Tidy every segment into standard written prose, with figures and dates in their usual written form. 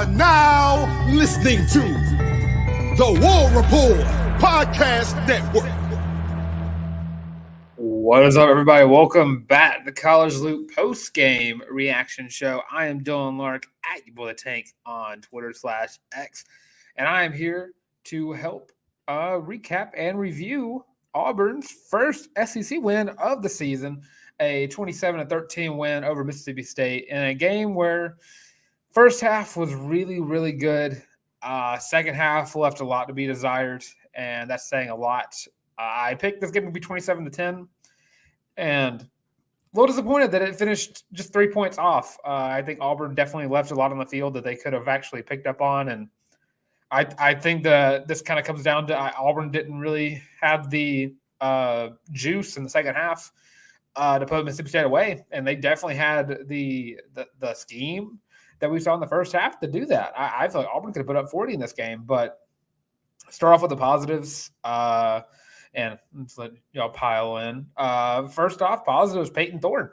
are now listening to the War Report Podcast Network. What is up, everybody? Welcome back to the College Loop post-game reaction show. I am Dylan Larck at your boy the Tank on Twitter/X, and I am here to help recap and review Auburn's first SEC win of the season, a 27-13 win over Mississippi State in a game where first half was really, really good. Second half left a lot to be desired, and that's saying a lot. I picked this game to be 27-10, and a little disappointed that it finished just 3 points off. I think Auburn definitely left a lot on the field that they could have actually picked up on, and I think this kind of comes down to Auburn didn't really have the juice in the second half to put Mississippi State away, and they definitely had the scheme that we saw in the first half to do that. I feel like Auburn could have put up 40 in this game, but start off with the positives, and let's let y'all pile in. First off, positives, Payton Thorne.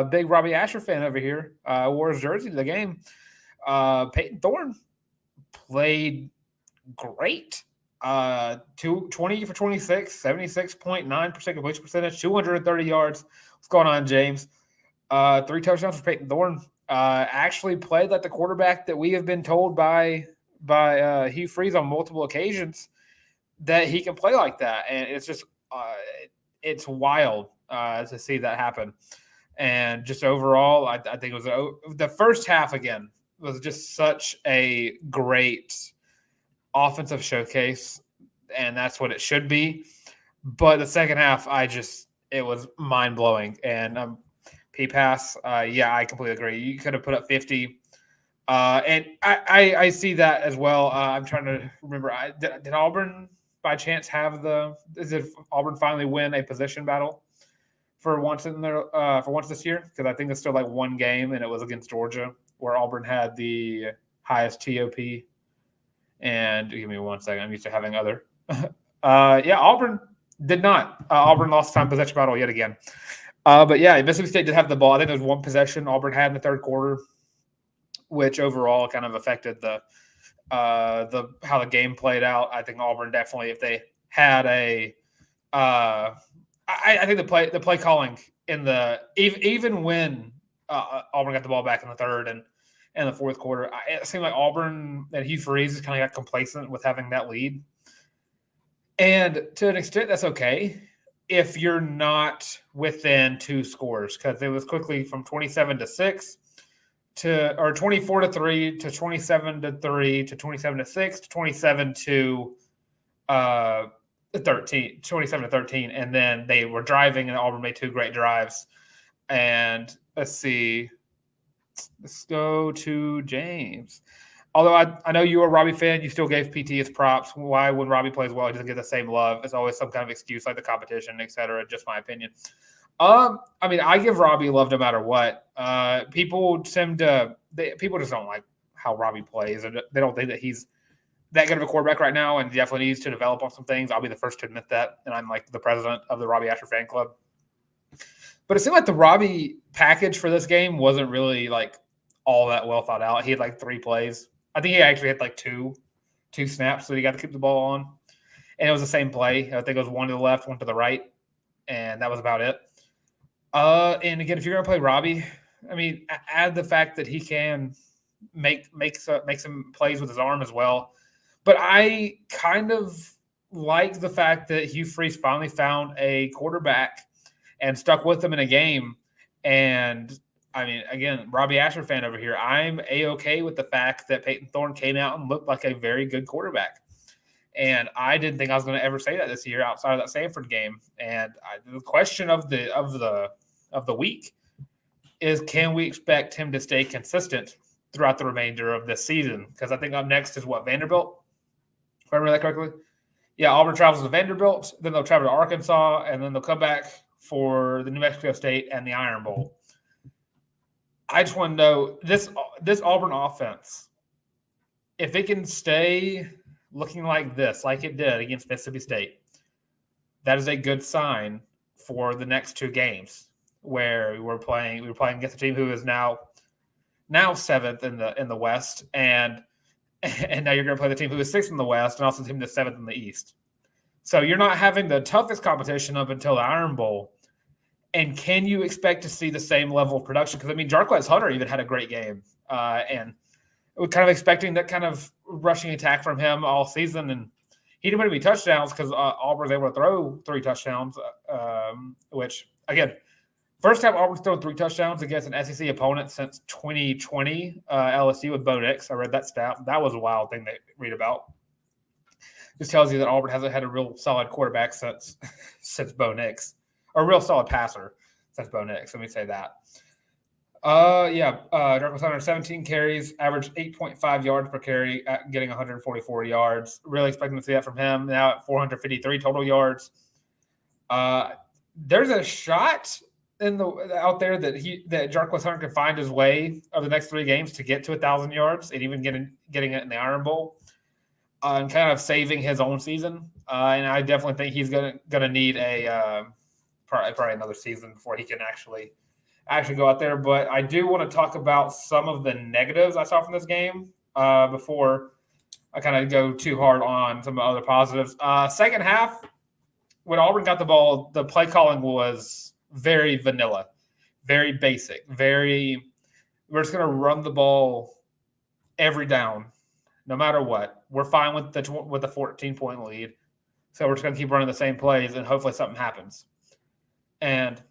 Big Robbie Asher fan over here. Wore his jersey to the game. Payton Thorne played great. 20 for 26, 76.9% completion percentage, 230 yards. What's going on, James? 3 touchdowns for Payton Thorne. Actually played like the quarterback that we have been told by Hugh Freeze on multiple occasions that he can play like that. And it's just it's wild to see that happen. And just overall, I think it was the first half again was just such a great offensive showcase, and that's what it should be. But the second half, it was mind-blowing. And P-Pass, I completely agree. You could have put up 50. And I see that as well. I'm trying to remember. Did Auburn by chance did Auburn finally win a position battle for once this year? Because I think it's still like one game, and it was against Georgia, where Auburn had the highest TOP. And give me 1 second. I'm used to having other. Auburn did not. Auburn lost time possession battle yet again. But yeah, Mississippi State did have the ball. I think there was one possession Auburn had in the third quarter, which overall kind of affected how the game played out. I think Auburn definitely, if they had I think the play calling in even when Auburn got the ball back in the third and the fourth quarter, it seemed like Auburn and Hugh Freeze kind of got complacent with having that lead. And to an extent, that's okay if you're not within 2 scores, because it was quickly from 27-6 or 24-3 to 27-3 to 27-6 to 27-13, and then they were driving, and Auburn made 2 great drives. And let's go to James. Although I know you're a Robbie fan, you still gave PT his props. Why, when Robbie plays well, he doesn't get the same love? It's always some kind of excuse, like the competition, et cetera. Just my opinion. I give Robbie love no matter what. People just don't like how Robbie plays, and they don't think that he's that good of a quarterback right now, and definitely needs to develop on some things. I'll be the first to admit that, and I'm like the president of the Robbie Asher fan club. But it seemed like the Robbie package for this game wasn't really like all that well thought out. He had like 3 plays. I think he actually had like two snaps that he got to keep the ball on. And it was the same play. I think it was 1 to the left, 1 to the right. And that was about it. And again, if you're going to play Robbie, add the fact that he can make some plays with his arm as well. But I kind of like the fact that Hugh Freeze finally found a quarterback and stuck with him in a game. And again, Robbie Asher fan over here, I'm A-okay with the fact that Payton Thorne came out and looked like a very good quarterback. And I didn't think I was going to ever say that this year outside of that Stanford game. And the question of the week is, can we expect him to stay consistent throughout the remainder of this season? Because I think up next is Vanderbilt, if I remember that correctly. Yeah, Auburn travels to Vanderbilt, then they'll travel to Arkansas, and then they'll come back for the New Mexico State and the Iron Bowl. I just want to know, this Auburn offense, if it can stay looking like this, like it did against Mississippi State, that is a good sign for the next 2 games where we were playing against a team who is now now 7th in the West, and now you're going to play the team who is 6th in the West and also the team that's 7th in the East. So you're not having the toughest competition up until the Iron Bowl. And can you expect to see the same level of production? Because, I mean, Jarquez Hunter even had a great game. And we're kind of expecting that kind of rushing attack from him all season. And he didn't win any touchdowns because Auburn was able to throw 3 touchdowns, which, again, first time Auburn's thrown 3 touchdowns against an SEC opponent since 2020, LSU with Bo Nix. I read that stat. That was a wild thing to read about. Just tells you that Auburn hasn't had a real solid quarterback since Bo Nix, or a real solid passer since Bo Nix. Let me say that. Jarquez Hunter, 17 carries, averaged 8.5 yards per carry, getting 144 yards. Really expecting to see that from him. Now at 453 total yards. There's a shot out there that Jarquez Hunter can find his way over the next 3 games to get to 1,000 yards and even getting it in the Iron Bowl, and kind of saving his own season. And I definitely think he's gonna need a probably another season before he can actually go out there. But I do want to talk about some of the negatives I saw from this game before I kind of go too hard on some of the other positives. Second half, when Auburn got the ball, the play calling was very vanilla, very basic, we're just going to run the ball every down, no matter what. We're fine with the 14-point lead. So we're just going to keep running the same plays and hopefully something happens. And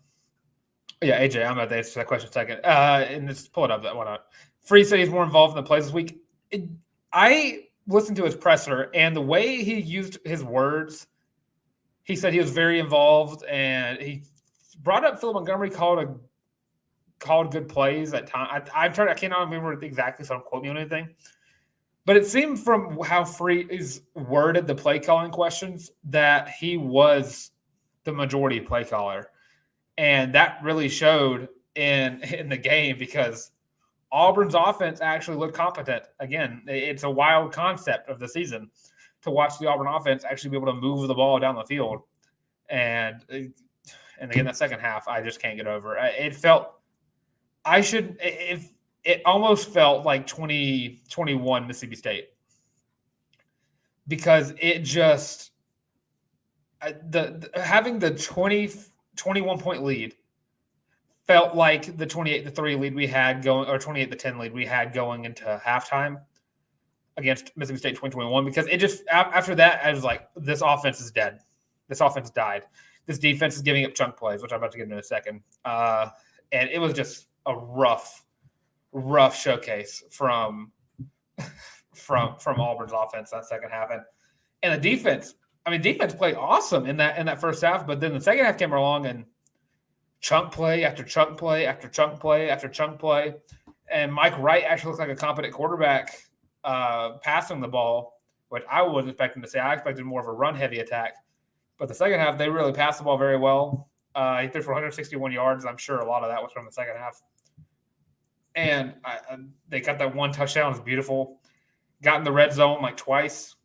yeah, AJ, I'm going to answer that question in a second. And just pull it up. Why not? Free said he's more involved in the plays this week. I listened to his presser, and the way he used his words, he said he was very involved, and he brought up Philip Montgomery called good plays at times. I cannot remember exactly, so don't quote me on anything. But it seemed from how Freeze worded the play calling questions that he was the majority play caller. And that really showed in the game because Auburn's offense actually looked competent. Again, it's a wild concept of the season to watch the Auburn offense actually be able to move the ball down the field. And again, that second half, I just can't get over. It almost felt like 2021 Mississippi State, because it just having the 21-point lead felt like the 28-3 lead we had going, or 28-10 lead we had going into halftime against Mississippi State 2021, because it just after that I was like, this offense is dead. This offense died. This defense is giving up chunk plays, which I'm about to get into in a second. And it was just a rough showcase from Auburn's offense that second half. And the defense, defense played awesome in that first half, but then the second half came along and chunk play after chunk play after chunk play after chunk play. And Mike Wright actually looked like a competent quarterback passing the ball, which I wasn't expecting to see. I expected more of a run-heavy attack. But the second half, they really passed the ball very well. He threw for 161 yards. I'm sure a lot of that was from the second half. And they got that one touchdown. It was beautiful. Got in the red zone like twice.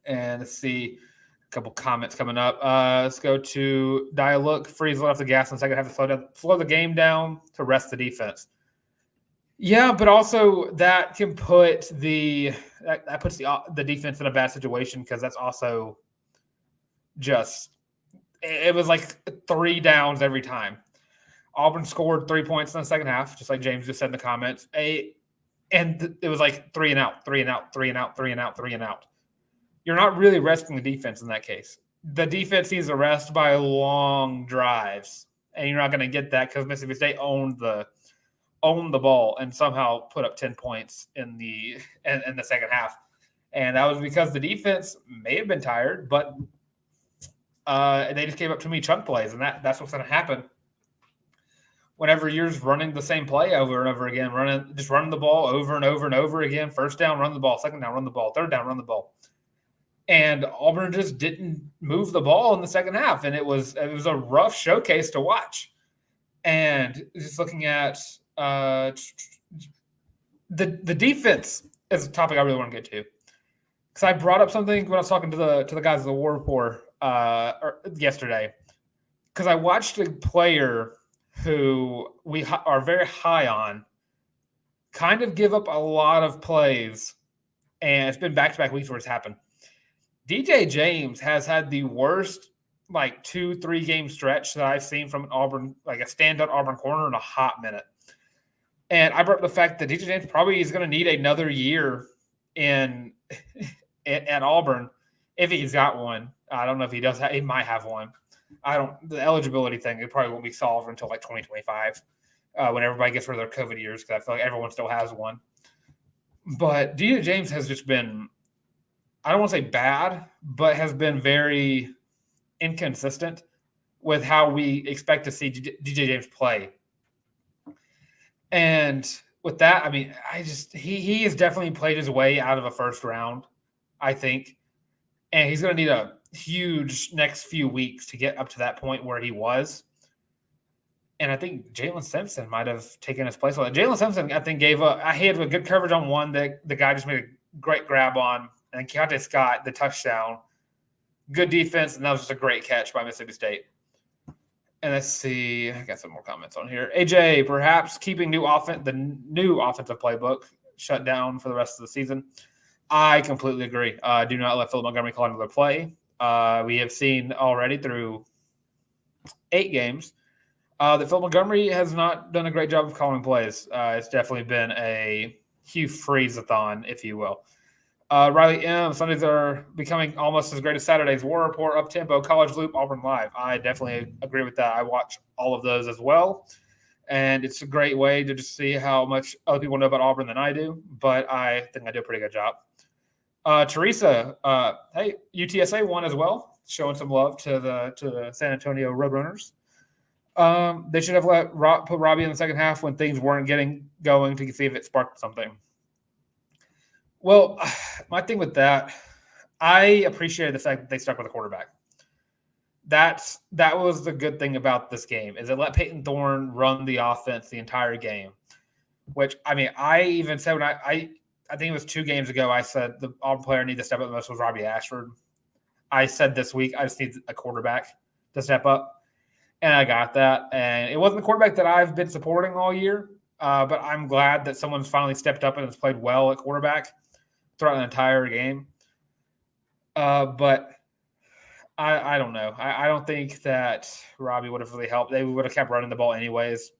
And let's see a couple comments coming up. Let's go to Look. Freeze let off the gas in the second half to slow the game down to rest the defense. Yeah, but also that can put that puts the defense in a bad situation, because that's also just – it was like 3 downs every time. Auburn scored 3 points in the second half, just like James just said in the comments. And it was like 3 and out, 3 and out, 3 and out, 3 and out, 3 and out. You're not really resting the defense in that case. The defense needs to rest by long drives, and you're not going to get that because Mississippi State owned the ball and somehow put up 10 points in the second half. And that was because the defense may have been tired, but they just gave up too many chunk plays, and that's what's going to happen whenever you're just running the same play over and over again, running the ball over and over and over again. First down, run the ball. Second down, run the ball. Third down, run the ball. And Auburn just didn't move the ball in the second half, and it was a rough showcase to watch. And just looking at the defense is a topic I really want to get to, because I brought up something when I was talking to the guys at the War Report yesterday, because I watched a player who we are very high on kind of give up a lot of plays, and it's been back-to-back weeks where it's happened. DJ James has had the worst 2-3 game stretch that I've seen from an Auburn, like a standout Auburn corner in a hot minute. And I brought up the fact that DJ James probably is going to need another year at Auburn if he's got one. I don't know if he does. He might have one. The eligibility thing, it probably won't be solved until 2025 when everybody gets rid of their COVID years, because I feel like everyone still has one. But DJ James has just been, I don't want to say bad, but has been very inconsistent with how we expect to see DJ James play. And with that, I mean, he has definitely played his way out of a first round, I think. And he's going to need a huge next few weeks to get up to that point where he was. And I think Jalen Simpson might have taken his place. Jalen Simpson, I think, he had a good coverage on one that the guy just made a great grab on. And Keontae Scott, the touchdown, good defense, and that was just a great catch by Mississippi State. And let's see, I got some more comments on here. AJ, perhaps keeping the new offensive playbook shut down for the rest of the season. I completely agree. Do not let Philip Montgomery call another play. We have seen already through 8 games that Philip Montgomery has not done a great job of calling plays. It's definitely been a Hugh Freeze-a-thon, if you will. Riley M. Sundays are becoming almost as great as Saturdays. War Report, Up Tempo, College Loop, Auburn Live. I definitely agree with that. I watch all of those as well. And it's a great way to just see how much other people know about Auburn than I do. But I think I do a pretty good job. Teresa, hey, UTSA won as well, showing some love to the San Antonio Roadrunners. They should have put Robbie in the second half when things weren't getting going to see if it sparked something. Well, my thing with that, I appreciate the fact that they stuck with the quarterback. That was the good thing about this game, is it let Payton Thorne run the offense the entire game. Which, I mean, I even said when I think it was 2 games ago, I said the Auburn player need to step up the most was Robbie Ashford. I said this week I just need a quarterback to step up, and I got that. And it wasn't the quarterback that I've been supporting all year, but I'm glad that someone's finally stepped up and has played well at quarterback throughout the entire game. But I don't know. I don't think that Robbie would have really helped. They would have kept running the ball anyways.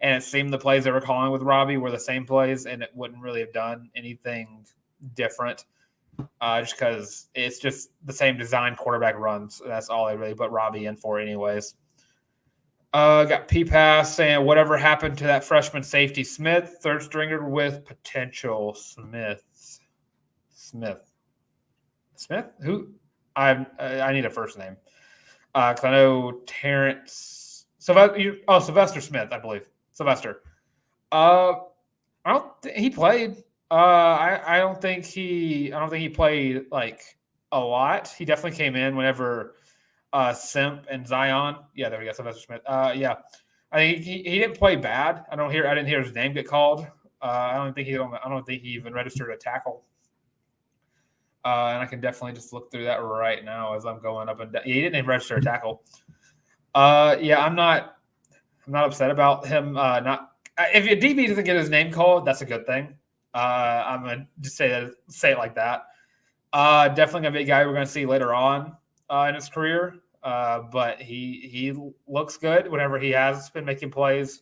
And it seemed the plays they were calling with Robbie were the same plays, and it wouldn't really have done anything different just because it's just the same design quarterback runs. That's all they really put Robbie in for anyways. Got P-Pass saying, whatever happened to that freshman safety Smith, third stringer with potential. Smith? Who? I need a first name. Because I know Terrence Sylvester Smith, I believe. Sylvester. He played. I don't think he played a lot. He definitely came in whenever Simp and Zion. Yeah, there we go. Sylvester Smith. Yeah. I think he didn't play bad. I didn't hear his name get called. I don't think he even registered a tackle. And I can definitely just look through that right now as I'm going up and down. He didn't even register a tackle. Yeah, I'm not upset about him. If a DB doesn't get his name called, that's a good thing. I'm gonna just say it like that. Definitely gonna be a guy we're gonna see later on in his career. But he looks good whenever he has been making plays.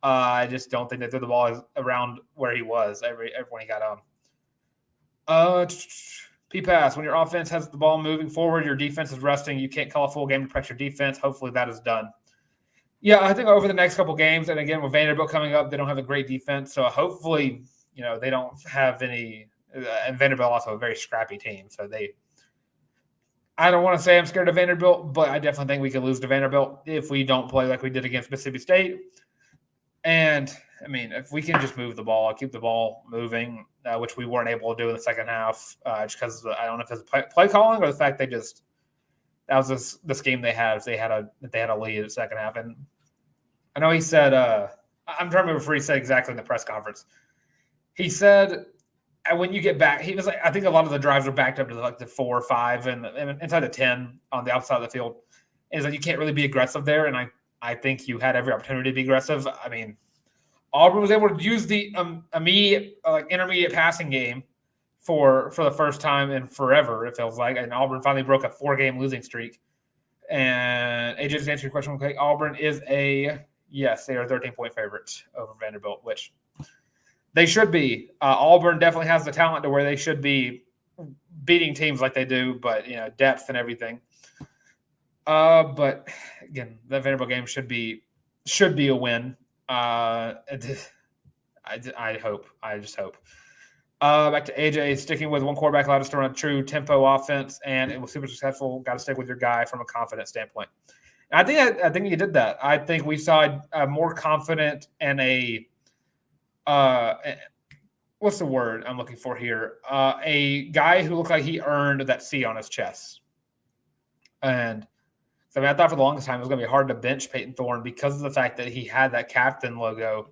I just don't think they threw the ball around where he was every when he got on. P-Pass, when your offense has the ball moving forward, your defense is resting. You can't call a full game to protect your defense. Hopefully that is done. Yeah, I think over the next couple games, and again, with Vanderbilt coming up, they don't have a great defense. So hopefully, they don't have any and Vanderbilt also a very scrappy team. So I don't want to say I'm scared of Vanderbilt, but I definitely think we could lose to Vanderbilt if we don't play like we did against Mississippi State. And, I mean, if we can just move the ball, keep the ball moving, which we weren't able to do in the second half, just because I don't know if it's play calling or the fact that was the scheme they had. If they had a lead in the second half. And I know he said, I'm trying to remember if he said exactly in the press conference. He said, when you get back, he was like, I think a lot of the drives are backed up to the 4 or 5 and inside the 10 on the outside of the field. And he's like, you can't really be aggressive there. And I think you had every opportunity to be aggressive. I mean, Auburn was able to use the intermediate passing game for the first time in forever, it feels like. And Auburn finally broke a 4-game losing streak. And AJ, just answer your question. Okay, Auburn is they are 13-point favorites over Vanderbilt, which they should be. Auburn definitely has the talent to where they should be beating teams like they do, but depth and everything. But again, the Vanderbilt game should be a win. I hope. I just hope. Back to AJ, sticking with one quarterback allowed us to run a true tempo offense, and it was super successful. Got to stick with your guy from a confidence standpoint. And I think you did that. I think we saw a more confident and a what's the word I'm looking for here? A guy who looked like he earned that C on his chest. And so I thought for the longest time it was going to be hard to bench Payton Thorne because of the fact that he had that captain logo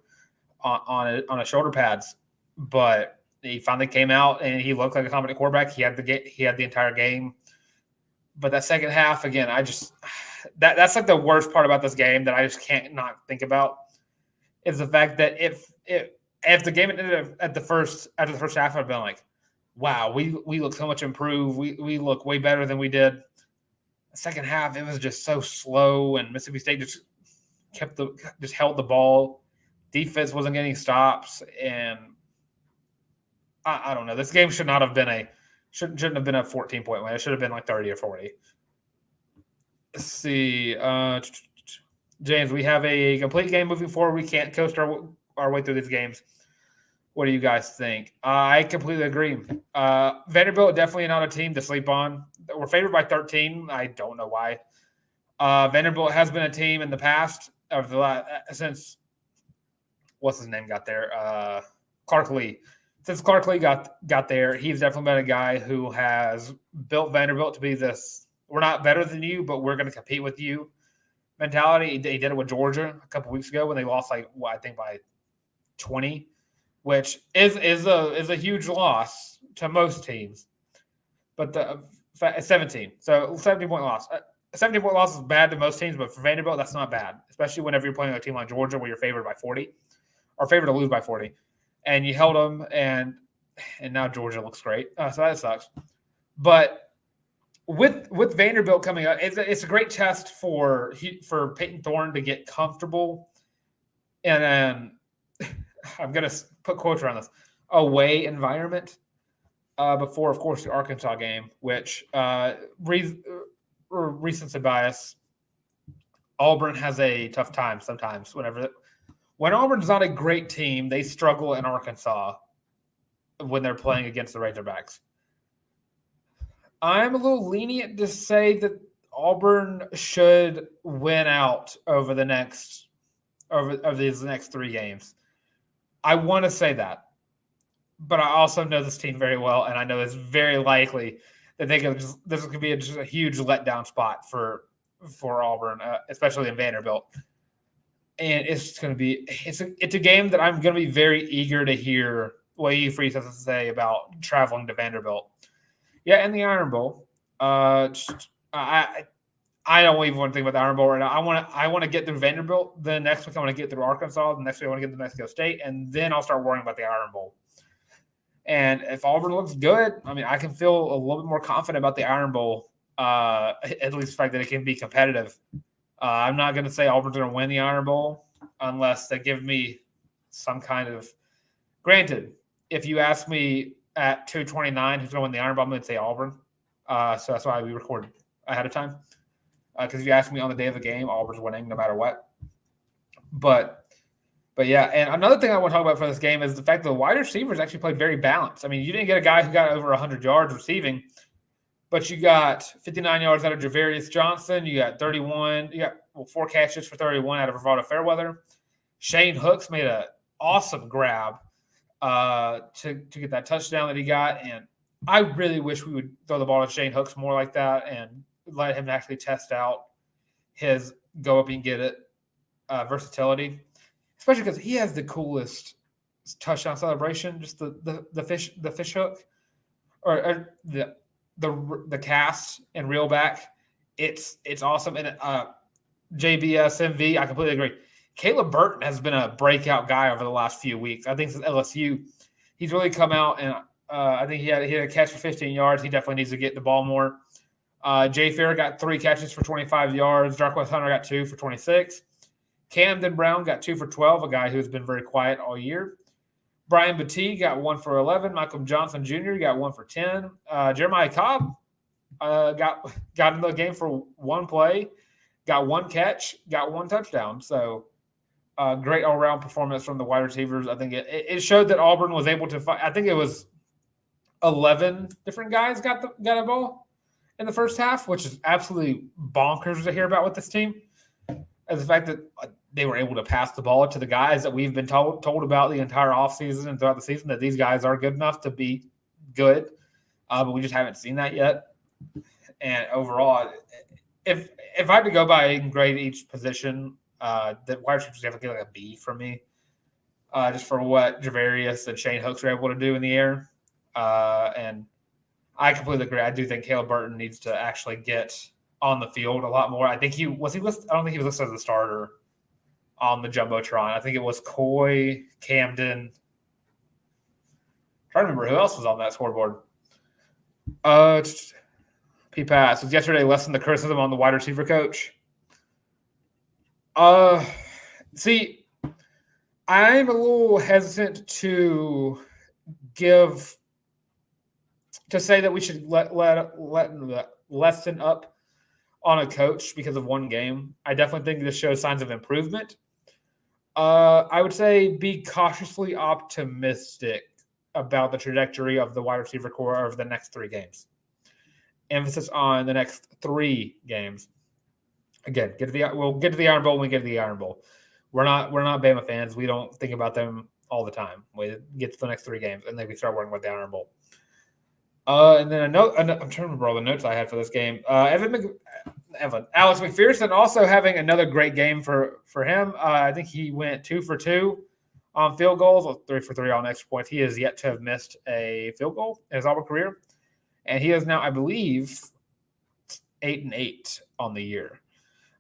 on his shoulder pads. But he finally came out and he looked like a competent quarterback. He had the entire game. But that second half, again, that's like the worst part about this game that I just can't not think about is the fact that if the game ended after the first half, I'd been like, wow, we look so much improved. We look way better than we did. The second half, it was just so slow, and Mississippi State just held the ball. Defense wasn't getting stops, and I don't know. This game shouldn't have been a 14-point win. It should have been like 30 or 40. Let's see. James, we have a complete game moving forward. We can't coast our way through these games. What do you guys think? I completely agree. Vanderbilt definitely not a team to sleep on. We're favored by 13. I don't know why. Vanderbilt has been a team in the past since what's his name got there? Clark Lee. Since Clark Lee got there, he's definitely been a guy who has built Vanderbilt to be this. We're not better than you, but we're going to compete with you mentality. He did it with Georgia a couple weeks ago when they lost I think by 20, which is a huge loss to most teams. But 17, so 17-point loss. A 17-point loss is bad to most teams, but for Vanderbilt, that's not bad, especially whenever you're playing a team like Georgia where you're favored by 40 or favored to lose by 40. And you held them, and now Georgia looks great. So that sucks. But with Vanderbilt coming up, it's a great test for Payton Thorne to get comfortable. And I'm going to put quotes around this, away environment before, of course, the Arkansas game, which recency bias, Auburn has a tough time sometimes when Auburn's not a great team, they struggle in Arkansas when they're playing against the Razorbacks. I'm a little lenient to say that Auburn should win out over these next 3 games. I want to say that, but I also know this team very well, and I know it's very likely that this could be just a huge letdown spot for Auburn, especially in Vanderbilt. And it's going to be it's a game that I'm going to be very eager to hear what Hugh Freeze has to say about traveling to Vanderbilt. Yeah, and the Iron Bowl. I don't even want to think about the Iron Bowl right now. I want to get through Vanderbilt. The next week I want to get through Arkansas. The next week I want to get to Mexico State, and then I'll start worrying about the Iron Bowl. And if Auburn looks good, I mean, I can feel a little bit more confident about the Iron Bowl. At least the fact that it can be competitive. I'm not going to say Auburn's going to win the Iron Bowl unless they give me some kind of – granted, if you ask me at 2:29 who's going to win the Iron Bowl, I'm going to say Auburn. So that's why we recorded ahead of time. Because if you ask me on the day of the game, Auburn's winning no matter what. But yeah, and another thing I want to talk about for this game is the fact that the wide receivers actually played very balanced. I mean, you didn't get a guy who got over 100 yards receiving – but you got 59 yards out of Javarius Johnson. You got 31. You got 4 catches for 31 out of Rivaldo Fairweather. Shane Hooks made an awesome grab to get that touchdown that he got. And I really wish we would throw the ball to Shane Hooks more like that and let him actually test out his go up and get it versatility, especially because he has the coolest touchdown celebration, just the fish hook or the cast and reel back. It's awesome. And JBSMV, I completely agree. Caleb Burton has been a breakout guy over the last few weeks. I think since LSU, he's really come out, and I think he had a catch for 15 yards. He definitely needs to get the ball more. Jay Fair got 3 catches for 25 yards. Darquez Hunter got 2 for 26. Camden Brown got 2 for 12, a guy who's been very quiet all year. Brian Battie got 1 for 11. Michael Johnson Jr. got 1 for 10. Jeremiah Cobb got into the game for 1 play, got 1 catch, got 1 touchdown. So great all-around performance from the wide receivers. I think it showed that Auburn was able to fight. I think it was 11 different guys got a ball in the first half, which is absolutely bonkers to hear about with this team. As the fact that they were able to pass the ball to the guys that we've been told about the entire offseason and throughout the season, that these guys are good enough to be good, but we just haven't seen that yet. And overall, if I had to go by and grade each position, the wide receivers definitely get like a B from me, just for what Javarius and Shane Hooks are able to do in the air. And I completely agree. I do think Caleb Burton needs to actually get on the field a lot more. I think was he listed? I don't think he was listed as a starter on the Jumbotron. I think it was Coy, Camden. I'm trying to remember who else was on that scoreboard. P-Pass. Was yesterday lessened the criticism on the wide receiver coach? See, I'm a little hesitant to say that we should lessen up on a coach because of one game. I definitely think this shows signs of improvement. I would say be cautiously optimistic about the trajectory of the wide receiver core over the next 3 games. Emphasis on the next 3 games. Again, we'll get to the Iron Bowl when we get to the Iron Bowl. We're not Bama fans. We don't think about them all the time. We get to the next 3 games, and then we start worrying about the Iron Bowl. And then I'm trying to remember all the notes I had for this game. Alex McPherson also having another great game for him. I think he went 2 for 2 on field goals, or 3 for 3 on extra points. He has yet to have missed a field goal in his Auburn career, and he is now, I believe, 8-8 on the year,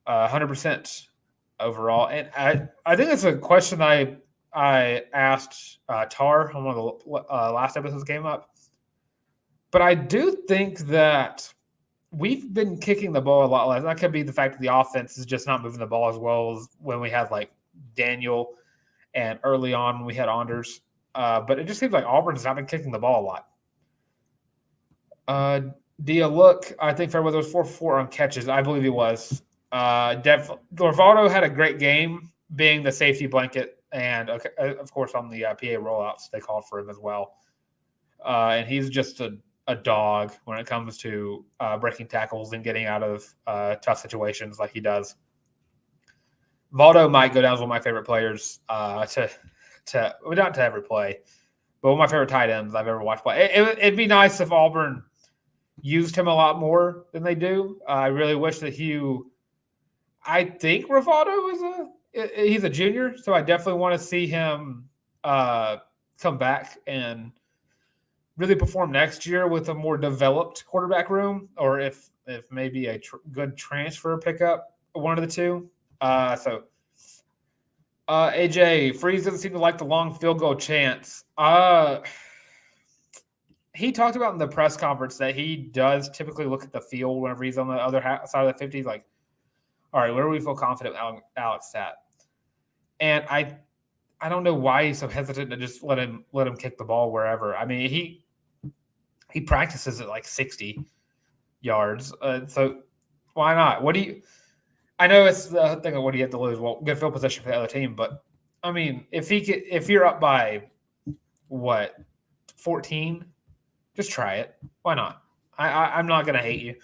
100% overall. And I think that's a question I asked Tarr on one of the last episodes came up. But I do think that we've been kicking the ball a lot less. That could be the fact that the offense is just not moving the ball as well as when we had like Daniel and early on when we had Anders. But it just seems like Auburn has not been kicking the ball a lot. Look, I think Fairweather was 4 for 4 on catches. I believe he was. Dorvado had a great game being the safety blanket and, of course, on the PA rollouts, they called for him as well. And he's just a dog when it comes to breaking tackles and getting out of tough situations like he does. Valdo might go down as one of my favorite players not to every play, but one of my favorite tight ends I've ever watched play. It'd be nice if Auburn used him a lot more than they do. I really wish that I think Rivaldo he's a junior, so I definitely want to see him come back and really perform next year with a more developed quarterback room, or if maybe a good transfer pickup, one of the two. AJ, Freeze doesn't seem to like the long field goal chance. He talked about in the press conference that he does typically look at the field whenever he's on the other side of the 50. He's like, all right, where do we feel confident Alex at? And I don't know why he's so hesitant to just let him kick the ball wherever. I mean, he practices at like 60 yards. So why not? I know it's the thing of what do you have to lose? Well, good field position for the other team, but I mean, if you're up by 14, just try it. Why not? I'm not going to hate you,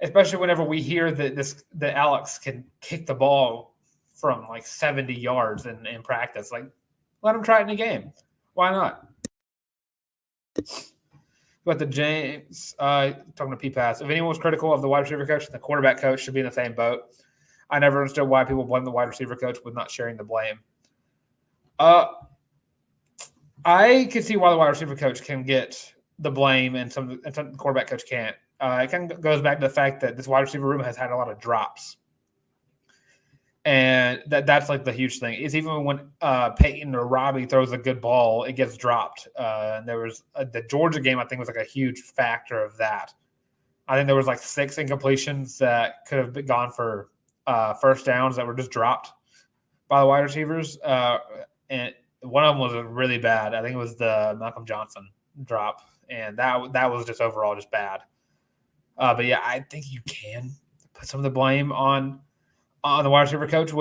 especially whenever we hear that Alex can kick the ball from like 70 yards in practice. Like, let him try it in a game. Why not? But the James, talking to P-Pass, if anyone was critical of the wide receiver coach, the quarterback coach should be in the same boat. I never understood why people blame the wide receiver coach with not sharing the blame. I can see why the wide receiver coach can get the blame and some quarterback coach can't. It kind of goes back to the fact that this wide receiver room has had a lot of drops. And that's like the huge thing is even when Payton or Robbie throws a good ball, it gets dropped. And there was the Georgia game, I think, was like a huge factor of that. I think there was like 6 incompletions that could have been gone for first downs that were just dropped by the wide receivers. And one of them was really bad. I think it was the Malcolm Johnson drop. And that was just overall just bad. But yeah, I think you can put some of the blame on the wide receiver coach.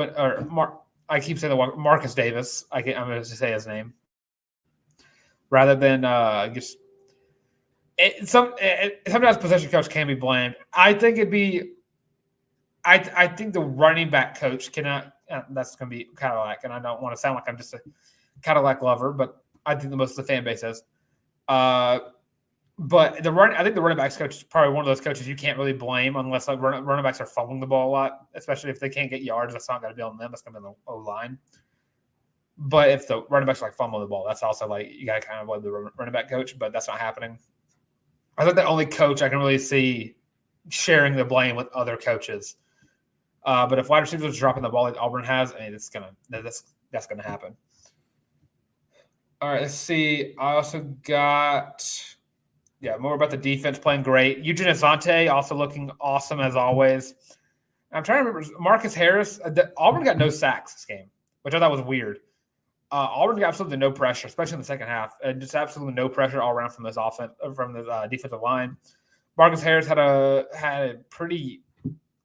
I keep saying Marcus Davis. I'm going to say his name rather than just. Sometimes position coach can be blamed. I think it'd be. I think the running back coach cannot. That's going to be Cadillac, and I don't want to sound like I'm just a Cadillac lover, but I think the most of the fan base is. But I think the running backs coach is probably one of those coaches you can't really blame unless like running backs are fumbling the ball a lot, especially if they can't get yards. That's not going to be on them. That's going to be on the O-line. But if the running backs are like fumbling the ball, that's also like you got to kind of blame the running back coach. But that's not happening. I think the only coach I can really see sharing the blame with other coaches. But if wide receivers are dropping the ball like Auburn has, I mean, that's going to happen. All right, let's see. I also got. Yeah, more about the defense playing great. Eugene Asante also looking awesome as always. I'm trying to remember Marcus Harris. Auburn got no sacks this game, which I thought was weird. Auburn got absolutely no pressure, especially in the second half, and just absolutely no pressure all around from this defensive line. Marcus Harris had a pretty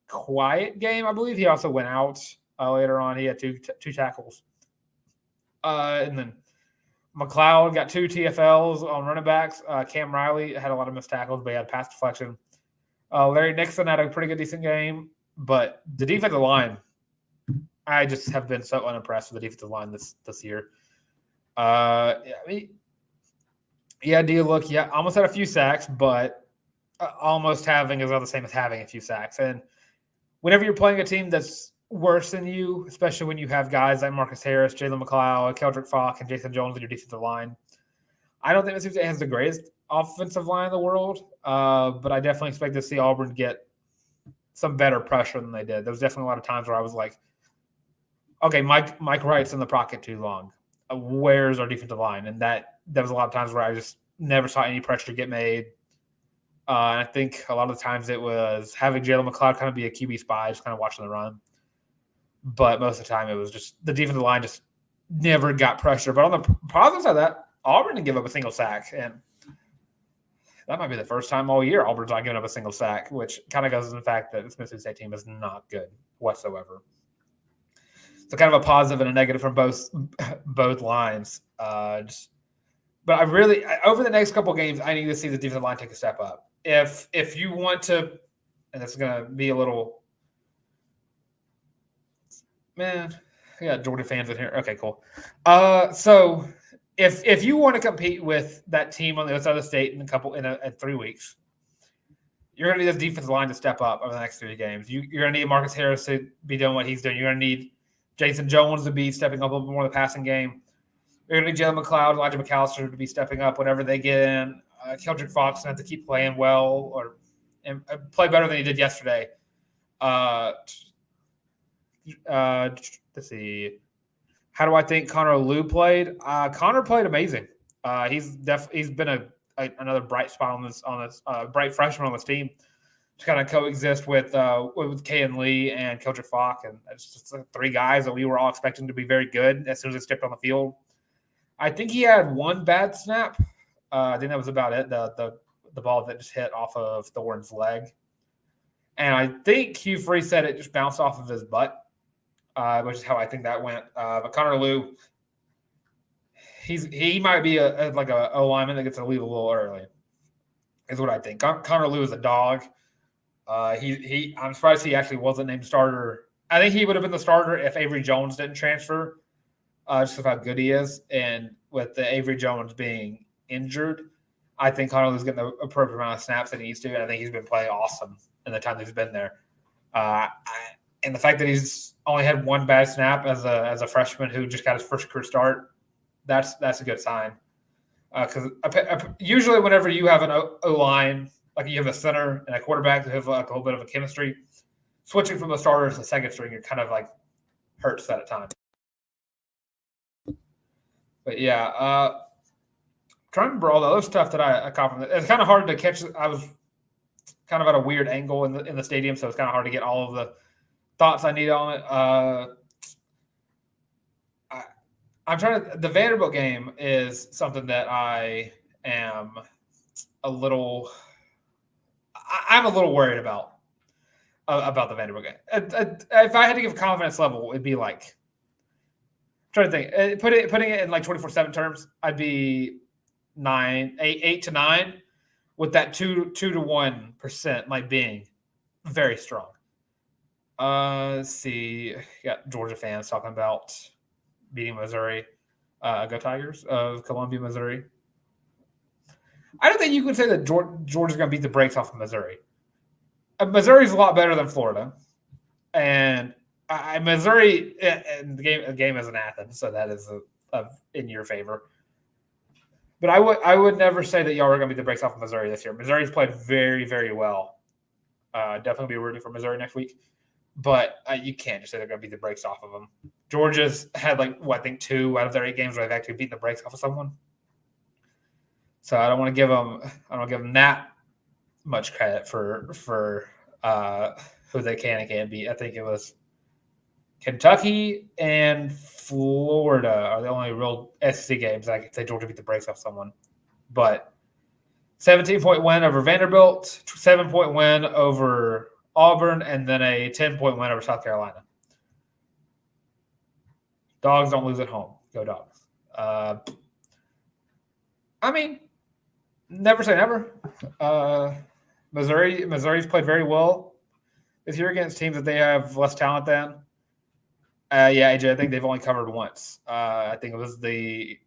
quiet game, I believe. He also went out later on. He had two tackles, and then McLeod got 2 TFLs on running backs. Cam Riley had a lot of missed tackles, but he had pass deflection. Larry Nixon had a pretty good, decent game. But the defensive line, I just have been so unimpressed with the defensive line this year. Almost had a few sacks, but almost having is not the same as having a few sacks. And whenever you're playing a team that's worse than you, especially when you have guys like Marcus Harris, Jalen McLeod, Keldrick Falk, and Jason Jones in your defensive line. I don't think Mississippi State has the greatest offensive line in the world, but I definitely expect to see Auburn get some better pressure than they did. There was definitely a lot of times where I was like, okay, Mike Wright's in the pocket too long. Where's our defensive line? And that was a lot of times where I just never saw any pressure get made. And I think a lot of the times it was having Jalen McLeod kind of be a QB spy, just kind of watching the run. But most of the time, it was just the defensive line just never got pressure. But on the positive side of that, Auburn didn't give up a single sack. And that might be the first time all year Auburn's not giving up a single sack, which kind of goes to the fact that this Mississippi State team is not good whatsoever. So kind of a positive and a negative from both lines. But over the next couple of games, I need to see the defensive line take a step up. If you want to, and this is going to be a little – man, we got Georgia fans in here. Okay, cool. So if you want to compete with that team on the other side of the state in 3 weeks, you're going to need this defensive line to step up over the next 3 games. You're going to need Marcus Harris to be doing what he's doing. You're going to need Jason Jones to be stepping up a little bit more in the passing game. You're going to need Jalen McLeod, Elijah McAllister to be stepping up whenever they get in. Keldrick Fox have to keep playing well and play better than he did yesterday. Let's see. How do I think Connor Liu played? Connor played amazing. He's been another bright spot on this bright freshman on this team to kind of coexist with Kayan Lee and Keldrick Falk, and it's just 3 guys that we were all expecting to be very good as soon as they stepped on the field. I think he had 1 bad snap. I think that was about it. The ball that just hit off of Thorne's leg, and I think Hugh Freeze said it just bounced off of his butt. Which is how I think that went. But Connor Liu, he might be a O-lineman that gets to leave a little early, is what I think. Connor Liu is a dog. I'm surprised he actually wasn't named starter. I think he would have been the starter if Avery Jones didn't transfer, just because how good he is. And with the Avery Jones being injured, I think Connor Liu's getting the appropriate amount of snaps that he needs to, and I think he's been playing awesome in the time that he's been there. And the fact that he's only had 1 bad snap as a freshman who just got his first career start, that's a good sign. Because usually whenever you have an O-line, like you have a center and a quarterback that have like a whole bit of a chemistry, switching from the starter to the second string, you're kind of like hurts that at times. But yeah, trying to remember all the other stuff that I covered. It's kind of hard to catch. I was kind of at a weird angle in the stadium, so it's kind of hard to get all of the thoughts I need on it. I'm trying to. The Vanderbilt game is something that I am a little. I'm a little worried about the Vanderbilt game. If I had to give confidence level, it'd be like. I'm trying to think. Putting it in like 24/7 terms, I'd be 8 to 9, with that 2 to 1% like being very strong. Let's see. You got Georgia fans talking about beating Missouri. Go Tigers of Columbia, Missouri. I don't think you can say that Georgia's going to beat the brakes off of Missouri. Missouri's a lot better than Florida, and Missouri. And the game is in Athens, so that is in your favor. But I would never say that y'all are going to beat the brakes off of Missouri this year. Missouri's played very, very well. Definitely be rooting for Missouri next week. But you can't just say they're going to beat the brakes off of them. Georgia's had I think 2 out of their 8 games where they've actually beaten the brakes off of someone. So I don't want to give them that much credit for who they can and can't beat. I think it was Kentucky and Florida are the only real SEC games I could say Georgia beat the brakes off someone. But 17-point win over Vanderbilt, 7-point win over Auburn, and then a 10-point win over South Carolina. Dogs don't lose at home. Go Dogs. I mean, never say never. Missouri's played very well this year against teams that they have less talent than. Yeah, AJ, I think they've only covered once. I think it was they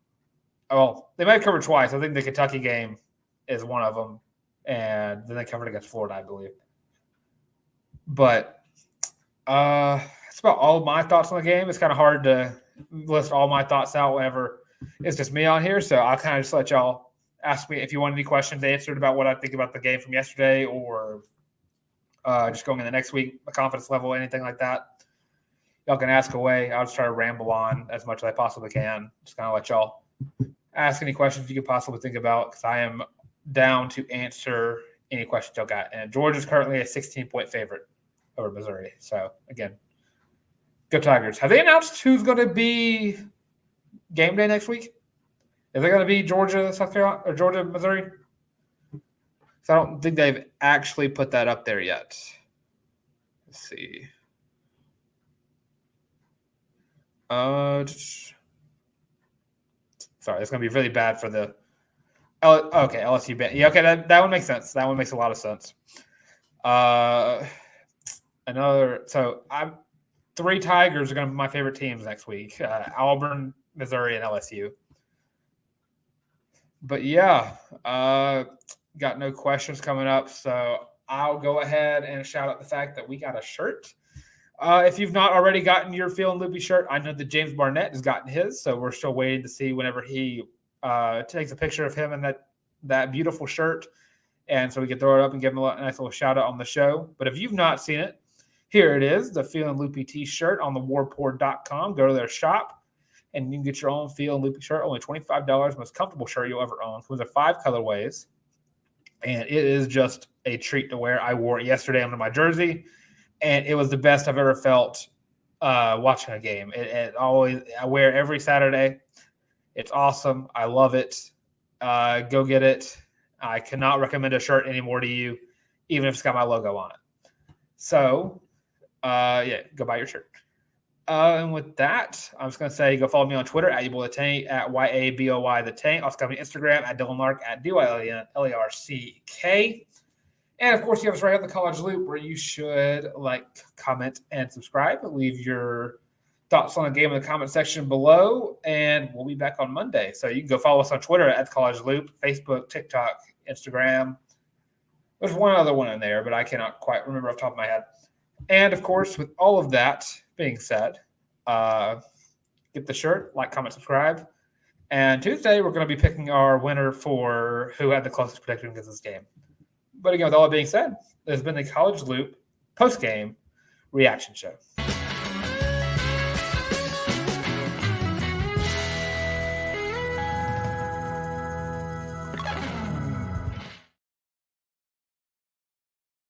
might have covered twice. I think the Kentucky game is one of them, and then they covered against Florida, I believe. But that's about all of my thoughts on the game. It's kind of hard to list all my thoughts out whenever it's just me on here, so I'll kind of just let y'all ask me if you want any questions answered about what I think about the game from yesterday, or just going in the next week, a confidence level, anything like that. Y'all can ask away. I'll just try to ramble on as much as I possibly can. Just kind of let y'all ask any questions you could possibly think about, because I am down to answer any questions y'all got. And Georgia's currently a 16-point favorite over Missouri. So, again, go Tigers. Have they announced who's going to be game day next week? Is it going to be Georgia, South Carolina, or Georgia, Missouri? Because I don't think they've actually put that up there yet. Let's see. Sorry, it's going to be really bad for the LSU band. Yeah, okay, that one makes sense. That one makes a lot of sense. So 3 Tigers are going to be my favorite teams next week. Auburn, Missouri, and LSU. But yeah, got no questions coming up, so I'll go ahead and shout out the fact that we got a shirt. If you've not already gotten your Feeling Loopy shirt, I know that James Barnett has gotten his, so we're still waiting to see whenever he takes a picture of him in that beautiful shirt, and so we can throw it up and give him a nice little shout out on the show. But if you've not seen it, here it is, the Feeling Loopy t-shirt on the warport.com. Go to their shop, and you can get your own Feeling Loopy shirt, only $25, most comfortable shirt you'll ever own. Comes in 5 colorways, and it is just a treat to wear. I wore it yesterday under my jersey, and it was the best I've ever felt watching a game. I wear it every Saturday. It's awesome. I love it. Go get it. I cannot recommend a shirt anymore to you, even if it's got my logo on it. So, go buy your shirt. And with that, I'm just going to say go follow me on Twitter at YaboyTheTank, at YABOY Also, come to Instagram at Dylan Larck, at DYLARCK. And, of course, you have us right on the College Loop, where you should like, comment, and subscribe. Leave your thoughts on the game in the comment section below, and we'll be back on Monday. So you can go follow us on Twitter at the College Loop, Facebook, TikTok, Instagram. There's one other one in there, but I cannot quite remember off the top of my head. And, of course, with all of that being said, get the shirt, like, comment, subscribe. And Tuesday, we're going to be picking our winner for who had the closest prediction against this game. But again, with all that being said, this has been the College Loop post-game reaction show.